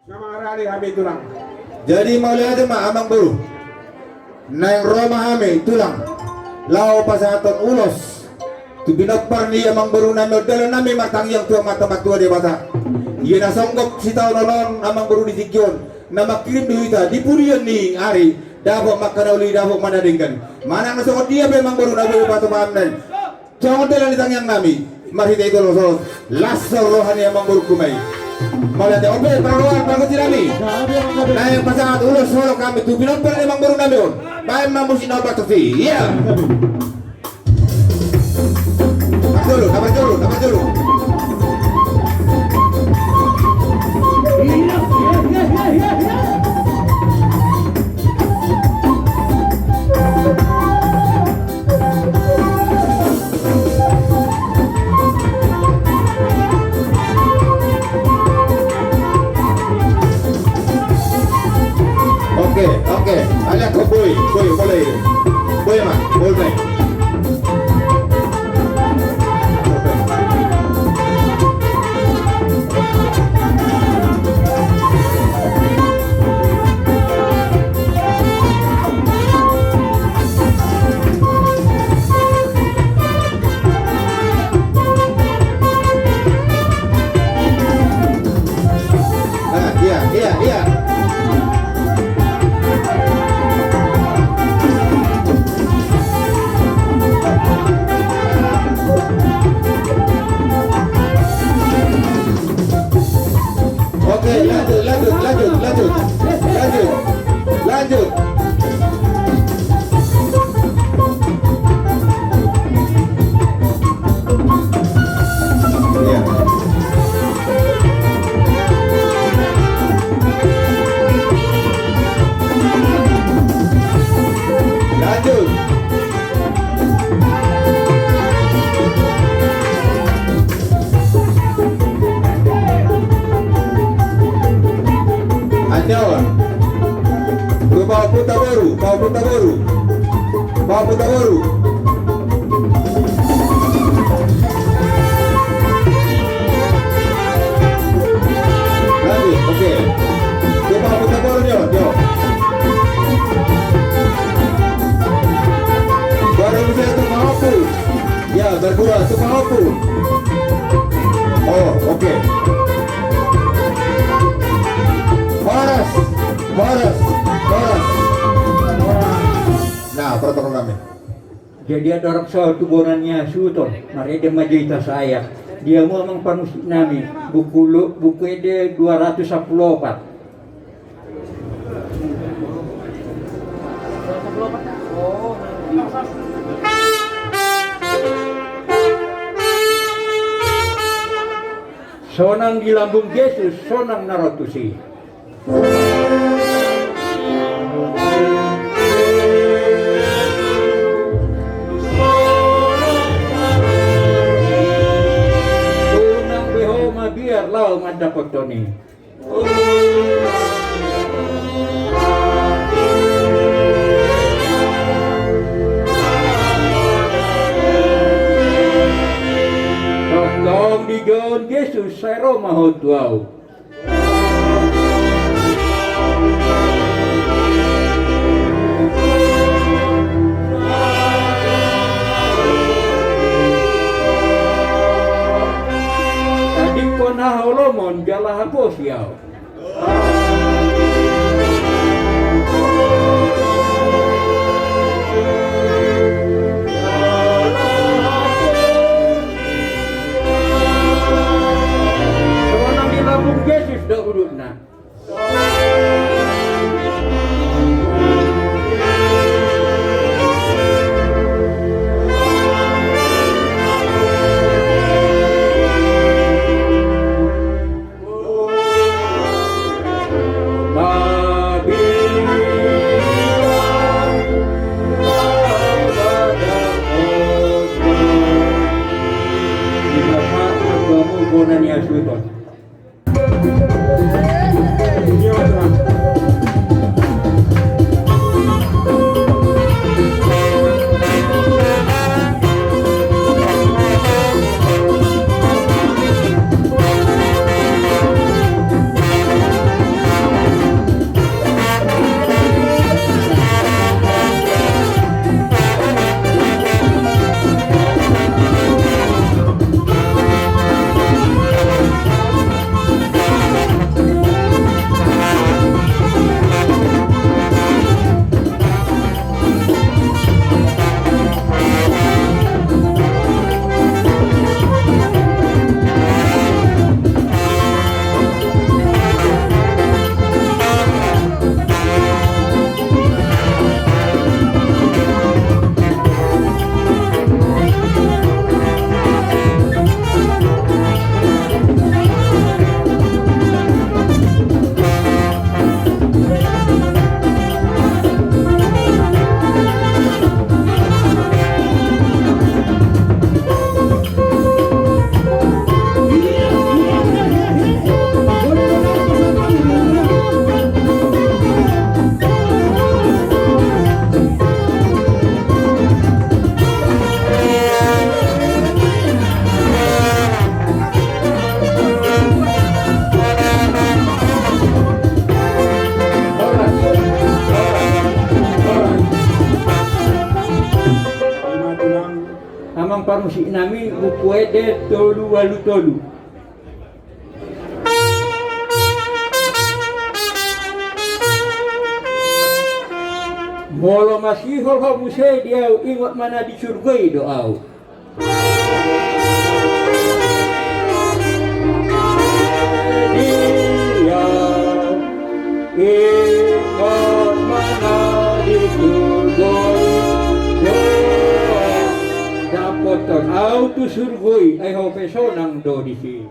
Nama hari kami tulang. Jadi maulihat mah amang buru. Naing Roma kami tulang. Lao pasaton ulos. Tu binokpar ni amang buru nami dalam nami matang yang tua mata matua dia bata. Ia na songgok si tao nolong amang buru di sikyon. Nama kirim duita di purian ni hari. Dapok makarauli dapok mana dengan. Mana nasokot dia memang buru nabo batu pamnen. Jangan dalam di tangyang nami. Mari kita losos. Lasor rohani amang buru kumai. Maulihat oke peruan bagus nami. Nah yang pasangan ulos solo kami tu binokpar ni amang buru nami on. Baik mamusin obat tufi. Iya. Dapat dulu. Oke. Alias kau boy boleh. Boy mah, boleh. Iya. Oke, lanjut. Iya. Lanjut. Anjawa. Bawa putar baru. Lanjut, oke. Bawa putar baru yo. Baru bisa tumahapu. Ya, berdua tumahapu. Oh, oke. Boros. Nah, protokol kami. Jadi ada orang soal tuburannya suton, mari dia majuita saya. Dia mau memang panusik nami, buku dia 214. Sonang di lambung Yesus, sonang narotusi. Tunang behoma biar lau mendapat Tony. Tong di gaun Yesus saya Roma hotuau. Nah, holomon jalah hapus yau. Seorang di lambung Yesus dah urutna. Bonania Suton. pamusik nami buku ede tolu walu tolu. Molo masih ho musai dia ingat mana di surga doa. Dia ingat mana di surga doa dapat tahu tu surga ai ho pesonang do di sini.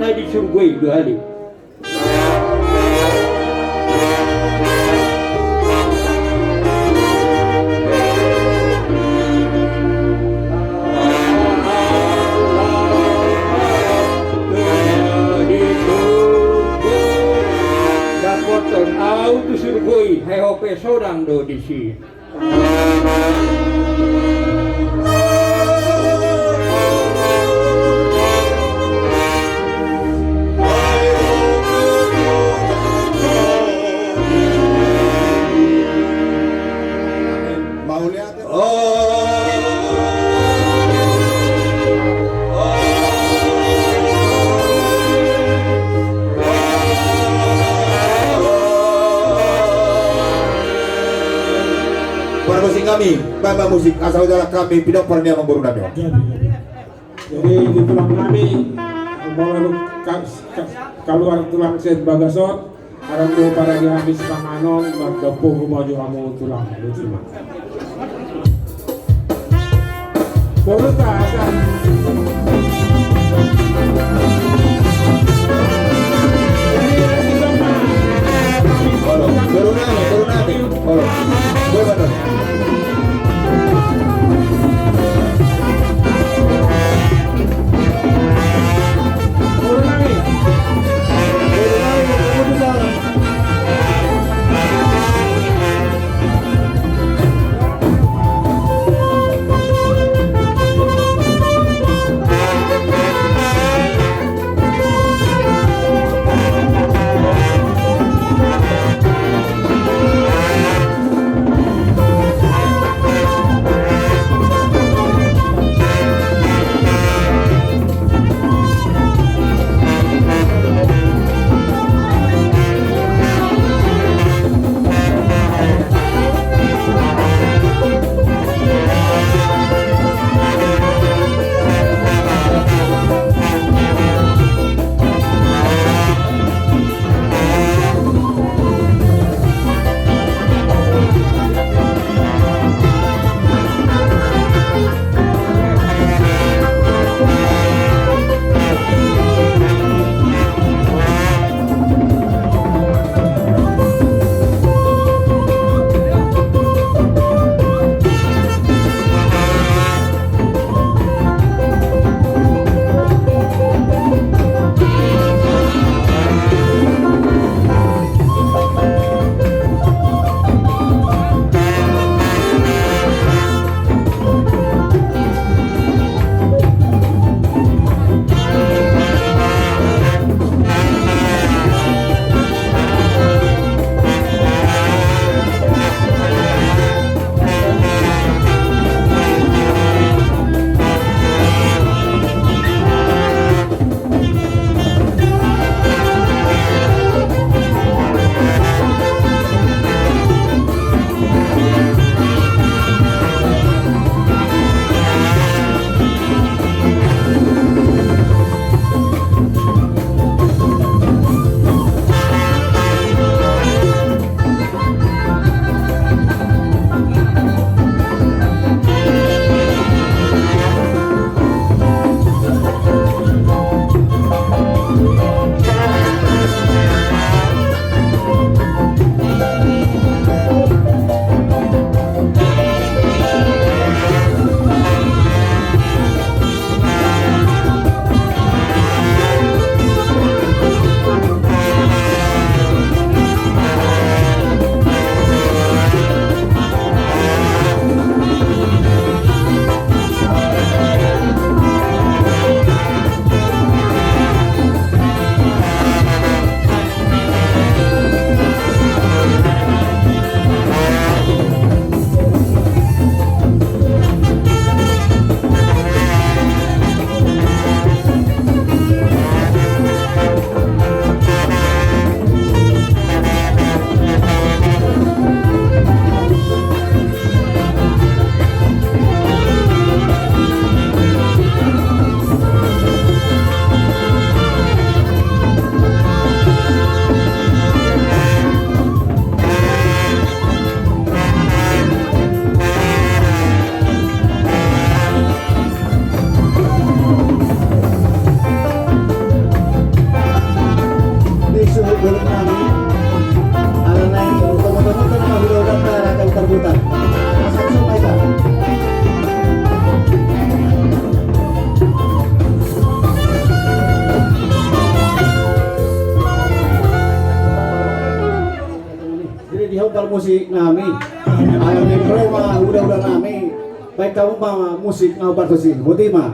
Na di surga itu hari. Dapat tahu tu surga, hai hope sorang do di sini. Musik kami, bamba musik asal dalam kami pindah pernia mengguru nami. Jadi di tulang kami baru keluar tulang set bagasot, orang tua para dihabis panganon, berdepuh maju kamu tulang lucu mah. Baru tak ada. Guru nami, boleh betul. musik nami. Alam ni Roma udah nami. Baik kamu mah musik ngau Bartosi. Hotima.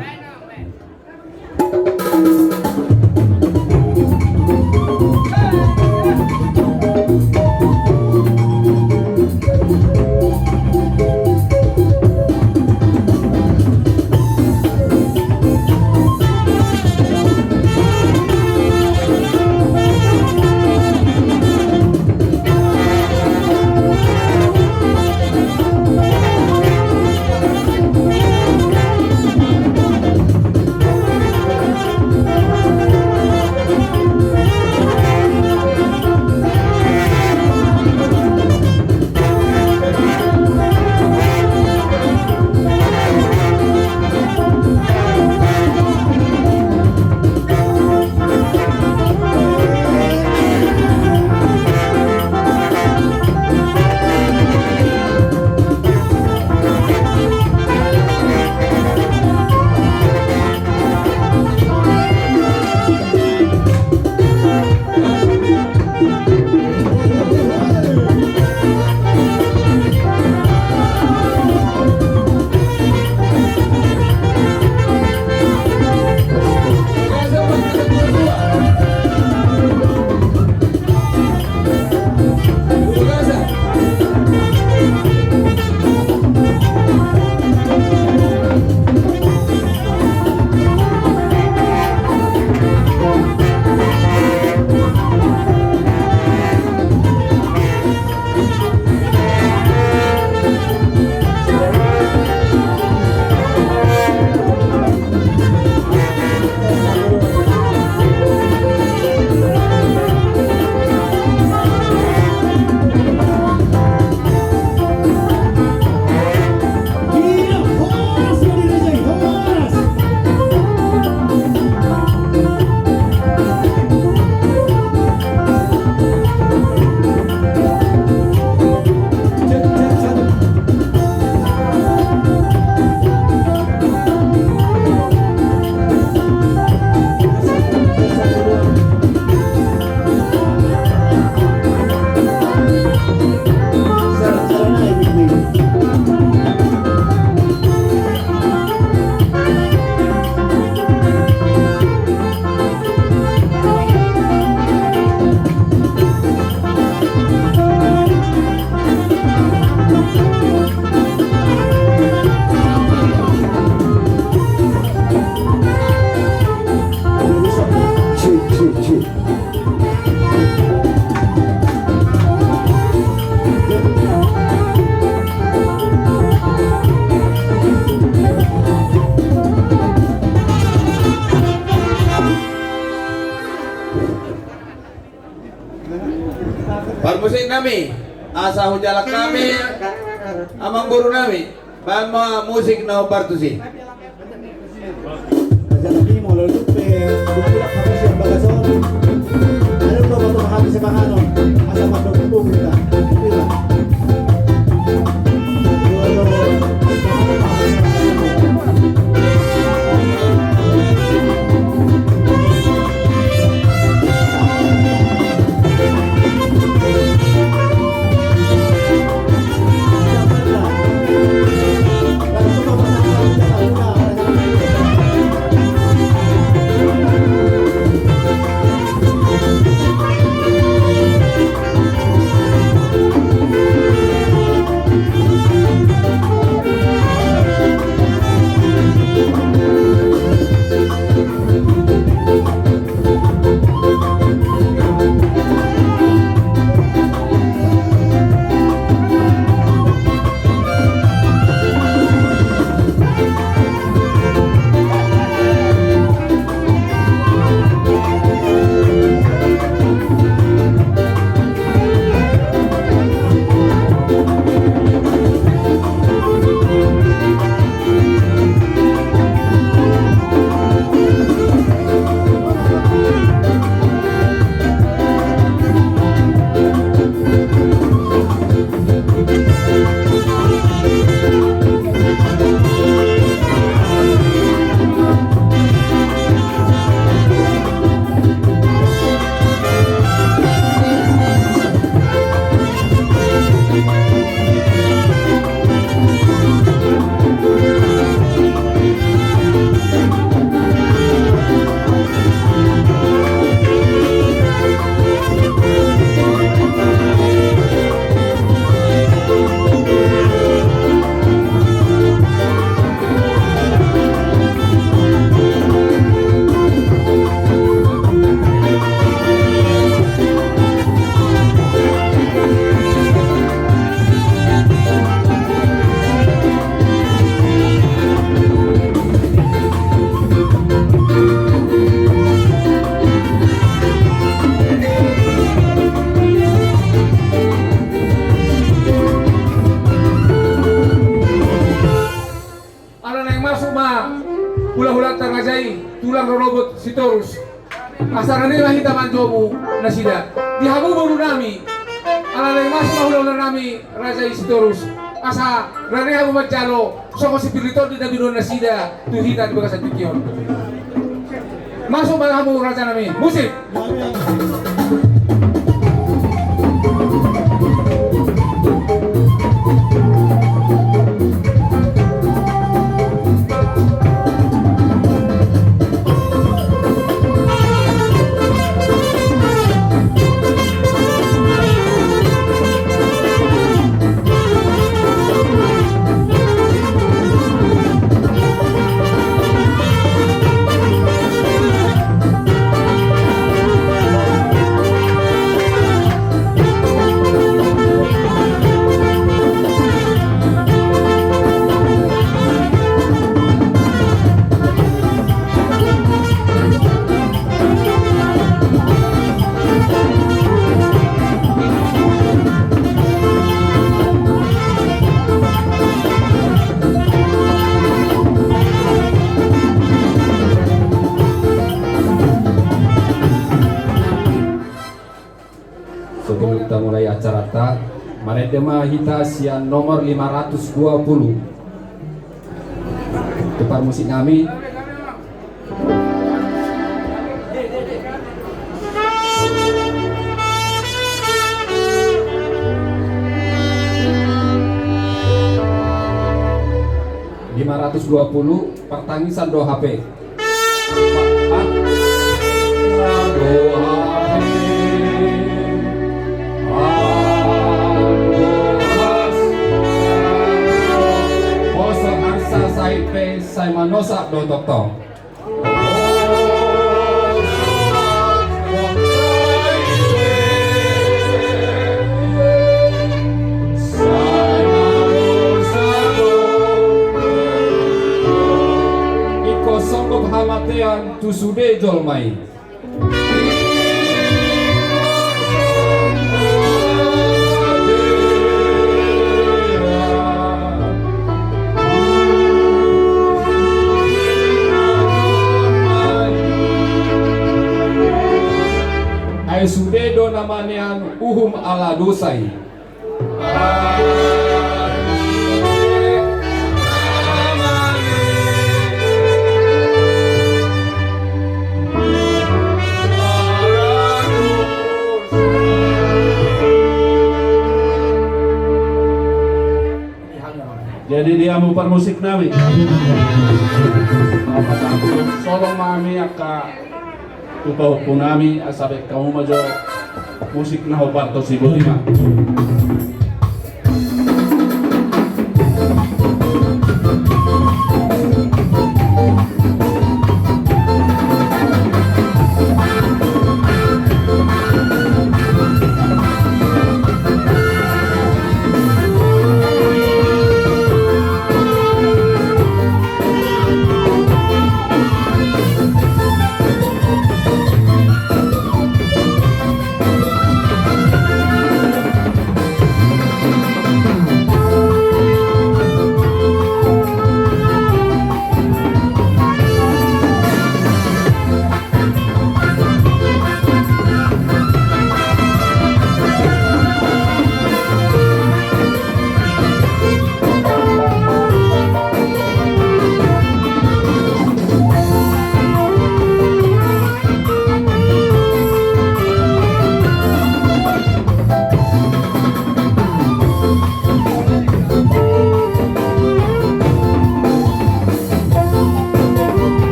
Parmusik nami, asa hujalak kami, amang guru nami, bama musik na Bartosi. Aja lagi mau lalu bukulak habis yang bagason. Ada berapa tuh habis sebanganon. Asa madok itu kita. Bila. Kalau semua pasang robot si Torus. Asal nila kita manjomu na sida. Dihamu baru nami. Ala mas mahulaw na nami raja si Torus. Asa rani hamu majalo. Soko si Pirito di nabino na sida. Tuhita di bagas at Tikyon. Masuk ba hamu raja nami? Musik. Sebelum kita mulai acara tak, Maredema Hita sian nomor 520. Depan musik kami. Pertangisan do HP. Saya manosak do doktor. Iko sanggup hamatean tu sude jolmai. Ay sudedo namanya uhum ala dosai. Jadi dia mau musik nabi. Apa satu solong mami aka tupau punami asabe kamu majo musik na Roberto Sibolima.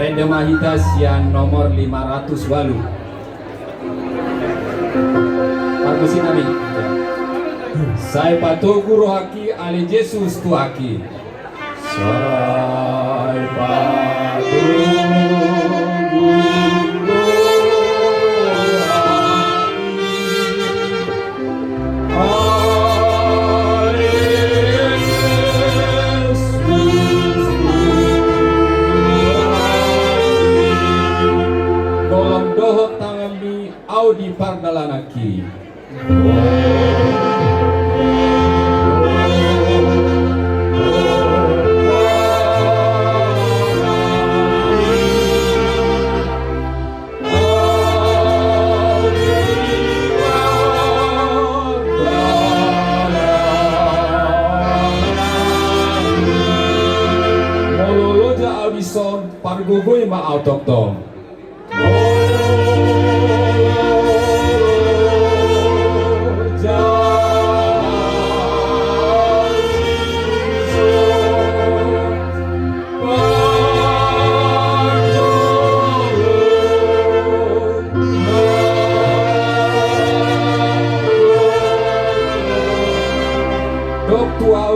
Maredema hita sian nomor 508. Perkusi nami. Saya patugu rohaki ale Jesus tuaki. Saya patugu di pardalanaki. Mololoja Albison pargugoy maautoktom.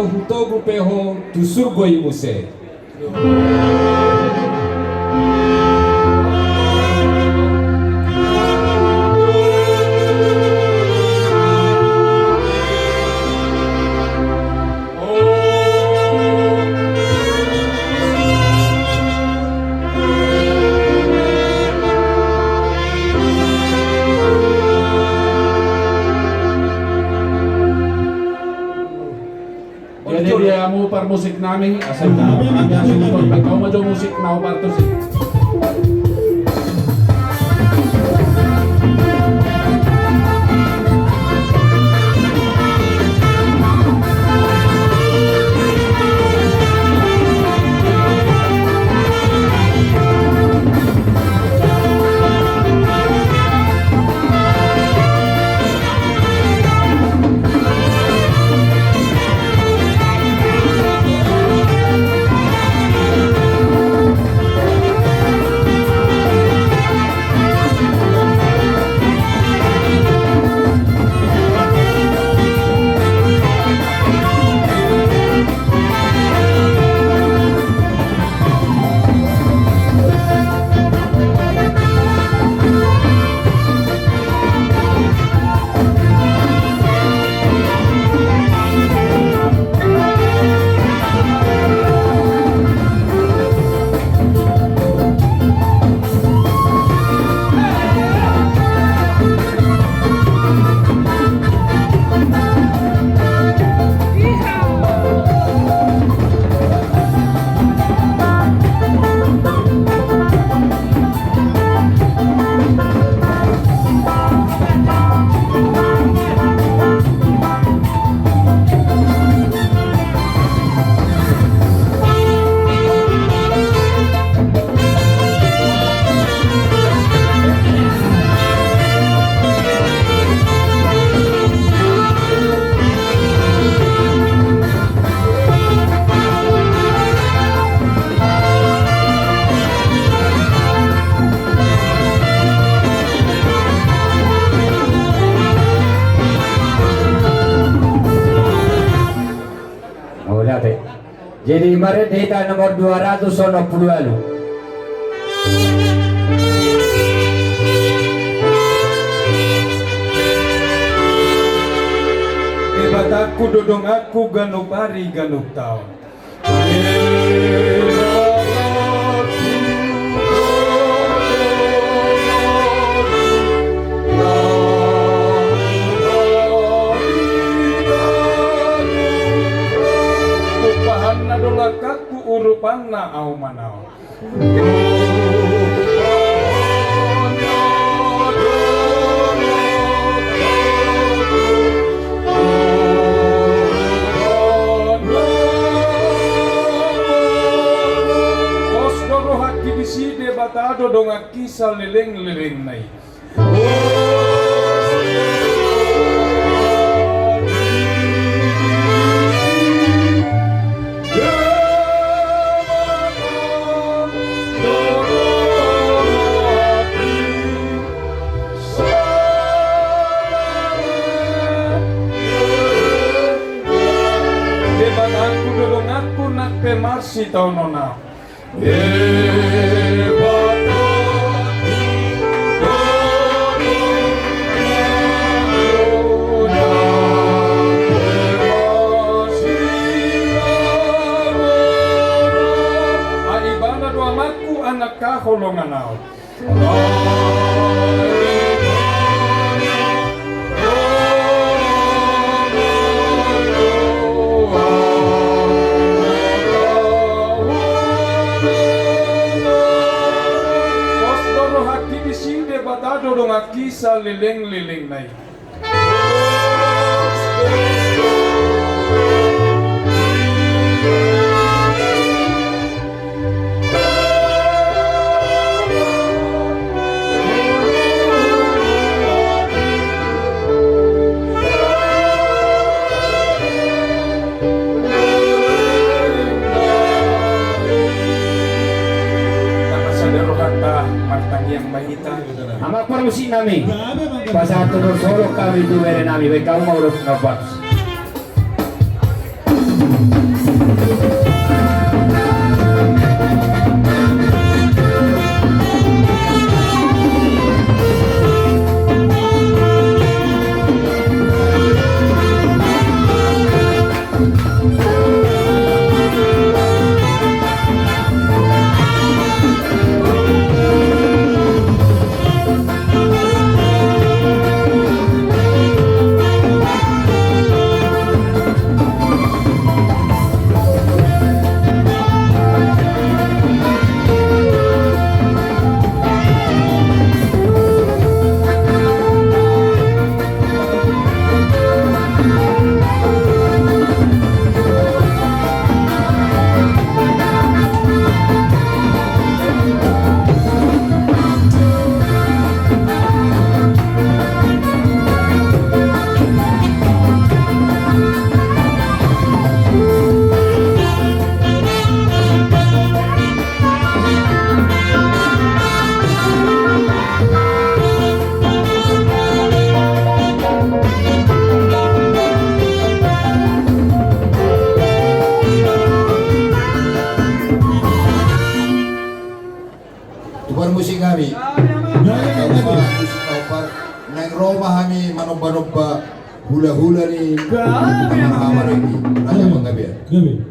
Hutogu peho tu surgo imuse. Jadi dia mau par musik nami asal kami asal nonton kau mau musik nau parto sih. Jadi kemarin data nomor 290. Hebat aku dodong aku ganup hari ganup tahun. Kaku urupanna au manao. Kos doro haki di sini batado dong kisah leleng-leleng nai. Oh si tau nona. Aibana doa maku anak kaholongan nau. Batado dong akisa lileng-lileng nai. Ama permusi nami. Grabe mga Pasal turun solo kami duwere nami. Baik kamu mau urut ngabat. Tubar musik kami. Musik opar. Nang Roma kami manomba-nomba hula-hula ni. Kamar-kamar ini. Ayo menggabian. Gabi.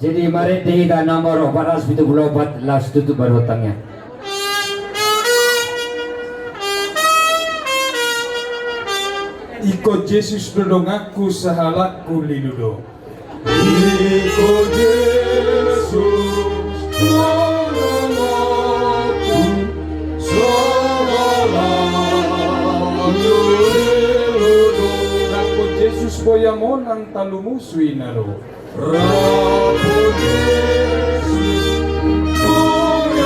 Jadi mari tiga nomor 474 las tutup baru hutangnya. Iko Jesus dodong aku sahalaku lidudo. Iko Yesus tolong aku sahalaku lidudo. Nako Jesus boyamon ang talumusui naro. Rapo Yesus tolong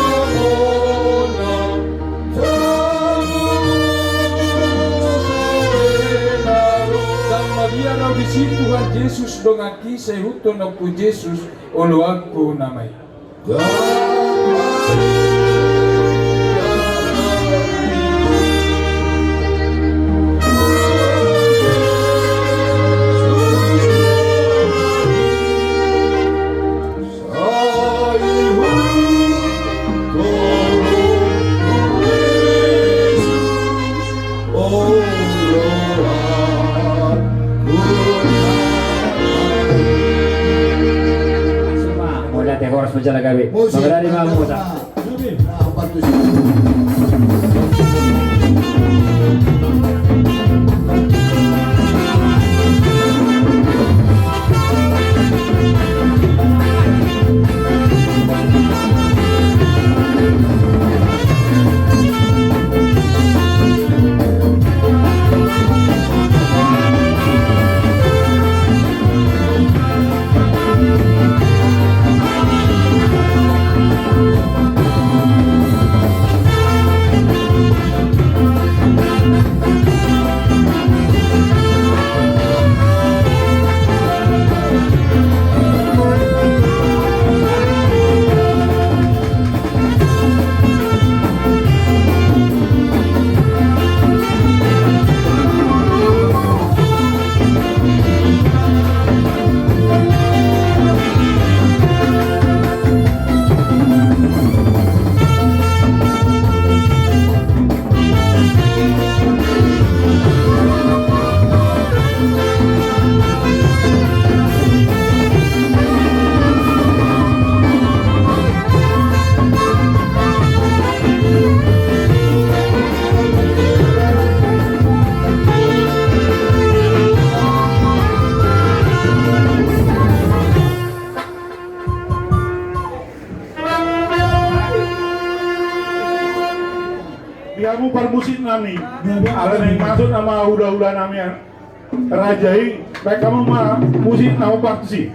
Dan Maria raw disituhan Jesus dong aki sa huton ako Jesus olo ako namay. bencana kami. Musik Mengenai mamu tak. Nah, Bartusi. Kamu permusik nami, ada yang masuk nama udah nami ya, rajai, baik kamu mah musik nama partisi.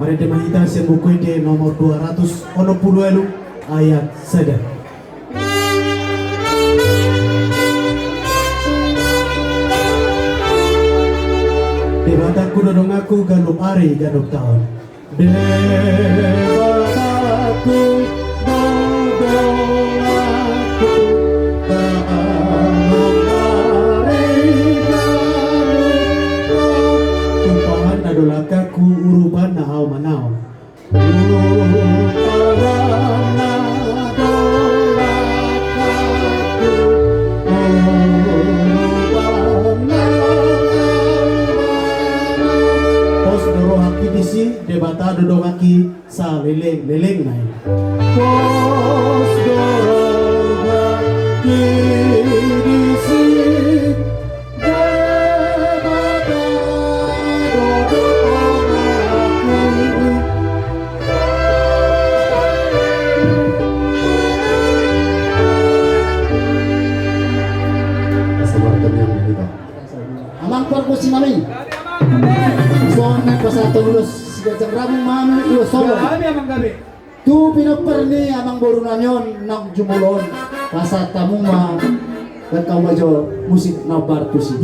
Marede mahita se bukuinde nomor 280 ayat sada. Debataku dodong aku ganuk ari ganuk tahun. Debataku dodong aku ganuk ari ganuk tahun. Tumpahan adolakaku uruban na hau manau. Uruban na adolakaku uruban na pos dorohaki disi debata dodongaki sa leleng nai. Pos dorohaki disi debata dodongaki. Amang perkusi mami. Soalnya pas satu lulus sejak rabu mami ulos solo. Tu pinoperni amang boru nanyon nak jumulon rasa tamu ma dan kau bajo musik nabar tusi.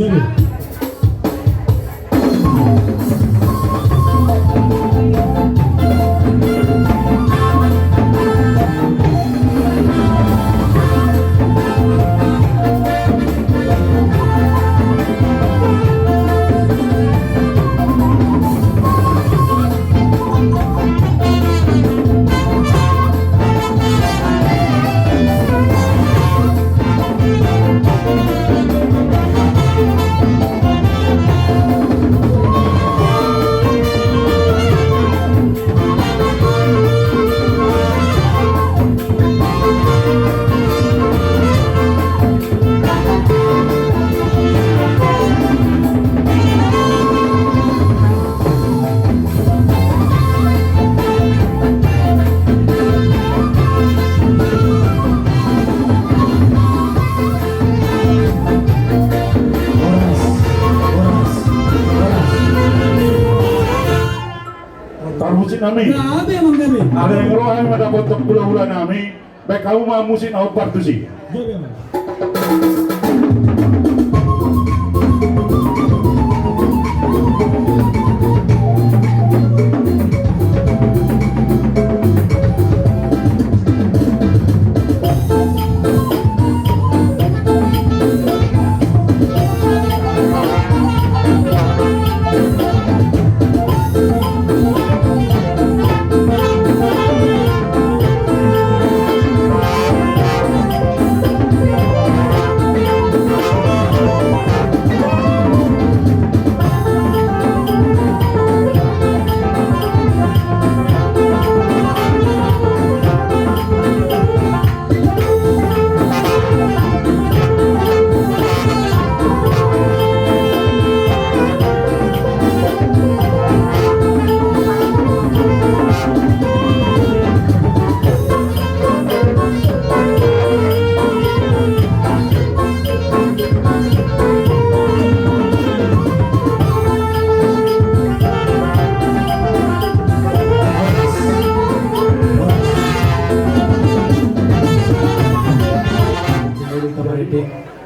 nami. Ada yang rohani madapat tok hula-hula nami. Baik kamu mah musik na partusi.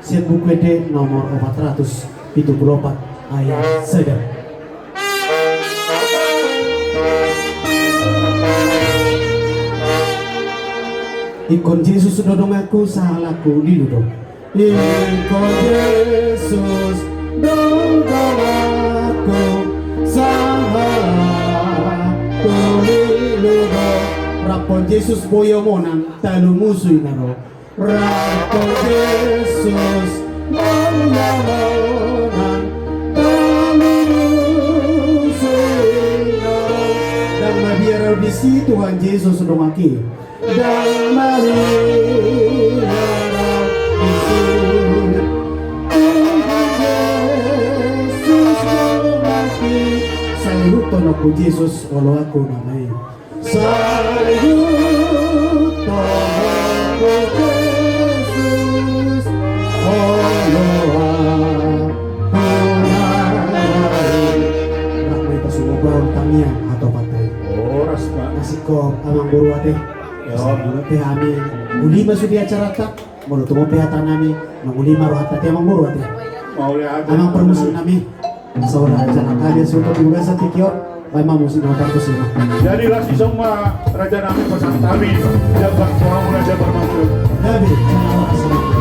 Siap buku ede nomor 474 ayat 7. Ikon Yesus dodong aku salahku di duduk. Ikon Yesus dodong aku salahku di duduk. Rapon Yesus boyo monang talu musuh naro. Rapon Yesus boyo monang talu musuh naro. Dan mabiar di situ Tuhan Yesus domaki. Dan marilah disini Yesus mati. Sayuton aku Yesus olo aku namai. Sayuton aku Yesus olo aku namai. Ramai pasungguh bawang tamiang atau patay. Oras pa. Nasiko amang buruate. Mula pehami ulima sudi acara tak mulu tumo pehatan nami nang ulima rohat tati amang buruate. Mau lihat. Amang permusik nami saudara acara kalian sudah juga sa tikiot bay mamusik na partos ino. Jadi lah si semua raja nami pasang kami jabat orang raja bermaksud. Nabi salamat salamat.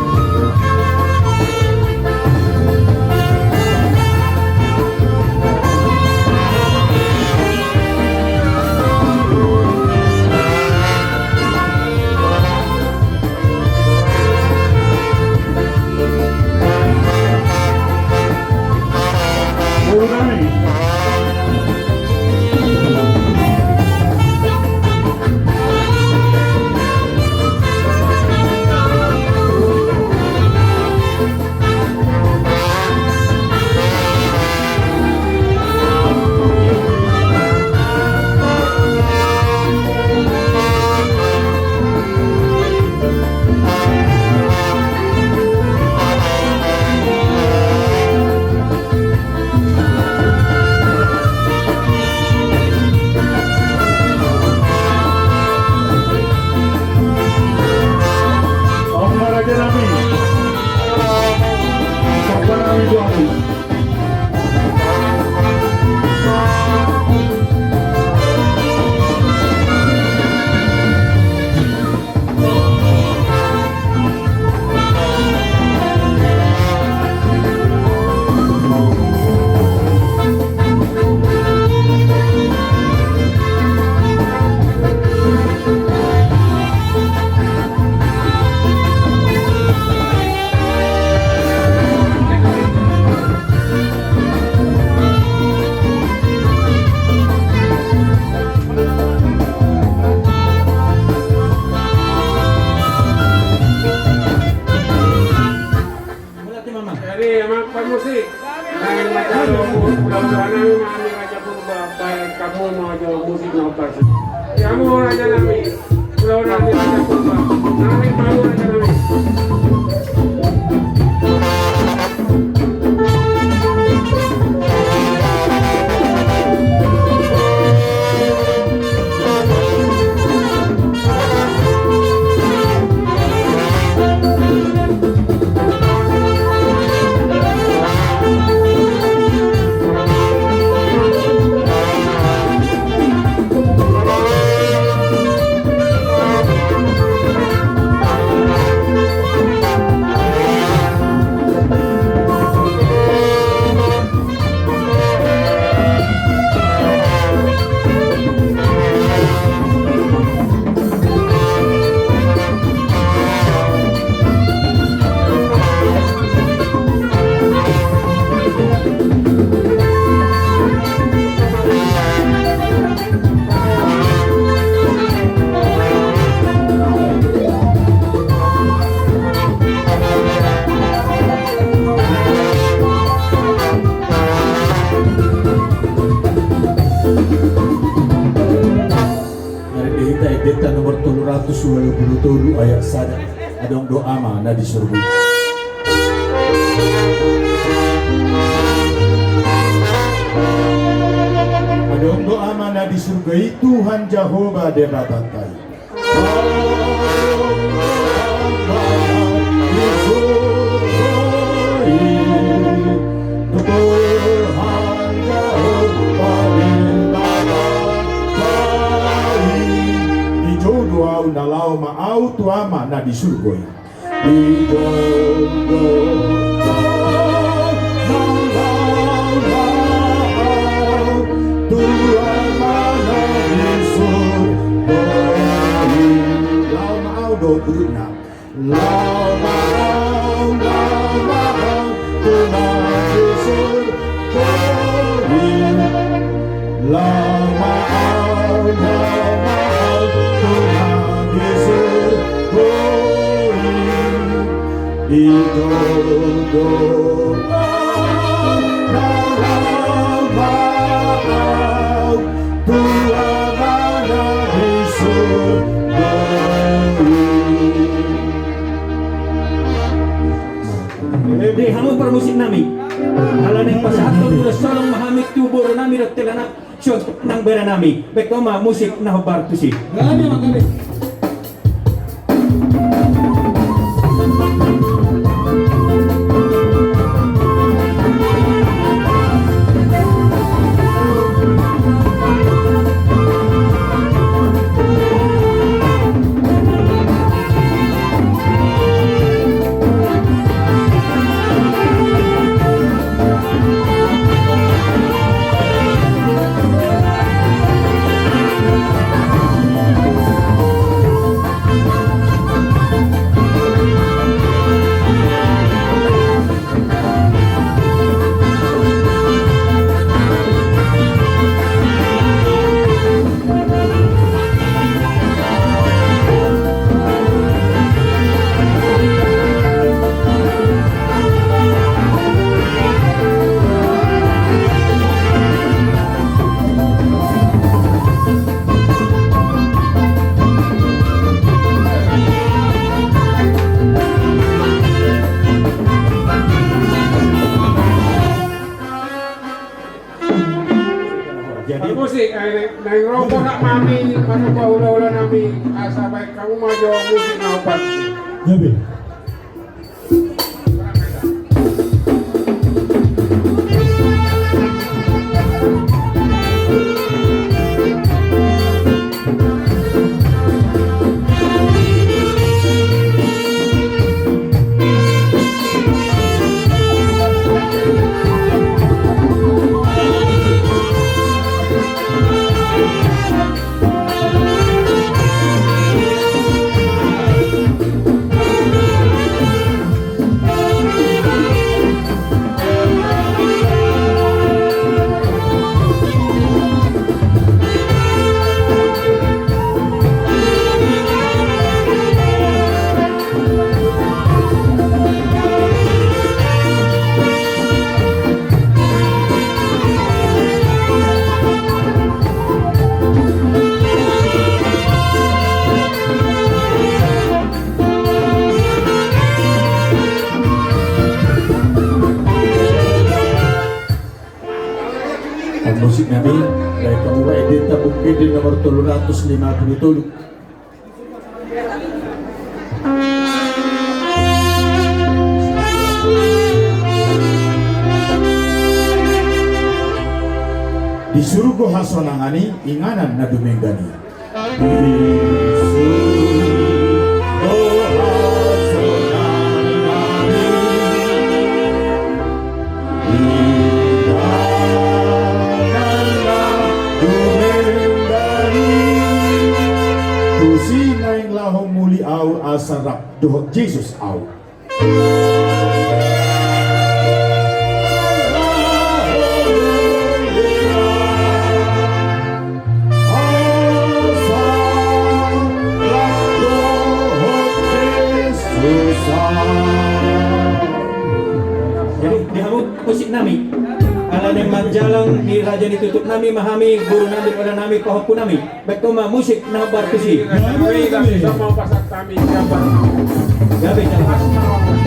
Guru kami. Raja nami. Siapa nami tuamu? Jadi emang musik. Lain macam mudah-mudahan kami mami raja purba baik kamu mau jual musik nobar. Kamu raja nami. Mudah-mudahan raja purba. Nami mau raja nami. edita nomor 327 ayat 1 adong doa mana di surga. Adong doa mana di surga Tuhan Jehovah debatantai. Nalau maau tuama na di surga. Di Di hamon permusik nami. Ala nang pasato ulas solong mahamik tubor nami rat telanak syot nang bera nami. Bekoma musik na bartusi. Gani magabi. Musik, nang robo nak mami, manu paula-ula nami, asa baik kamu maju musik na upat. Gabi. Musik nabi dari kamu edita buku di nomor 357. Di surga hasonangani inganan na dumenggani. Muli au asarap doh Jesus au. Jadi dihamut musik nami. Ala nang manjalang di raja ditutup nami mahami guru nami pada nami pahopu nami baik koma musik na bartusi Kami sudah mau pasang kami siapa? gabe jalan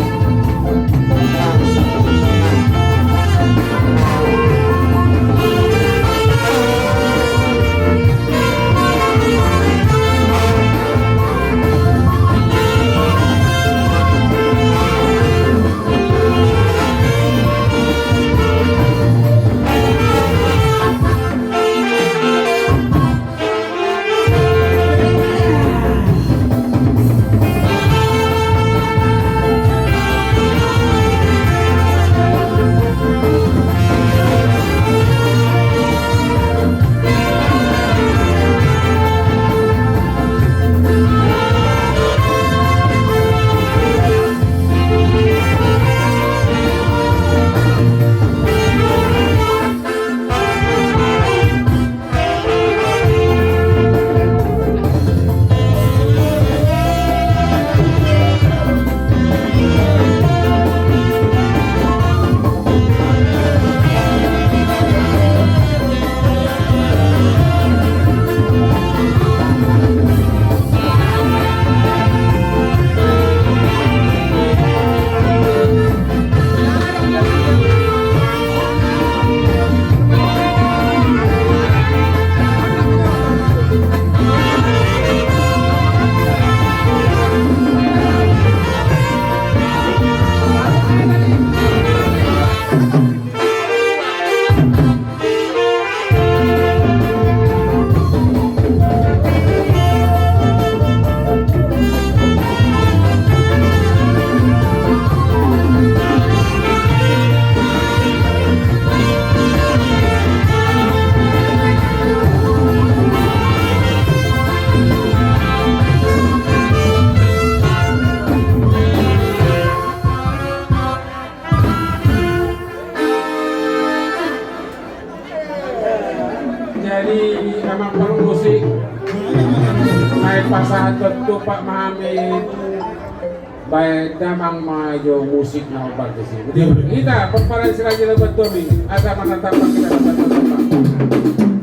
Jadi emang musik naik pasar tentu Pak Mahamid baik damang maju musik na bagasi. Kita perparan sila lebat domi asa manatapan kita lebat domi.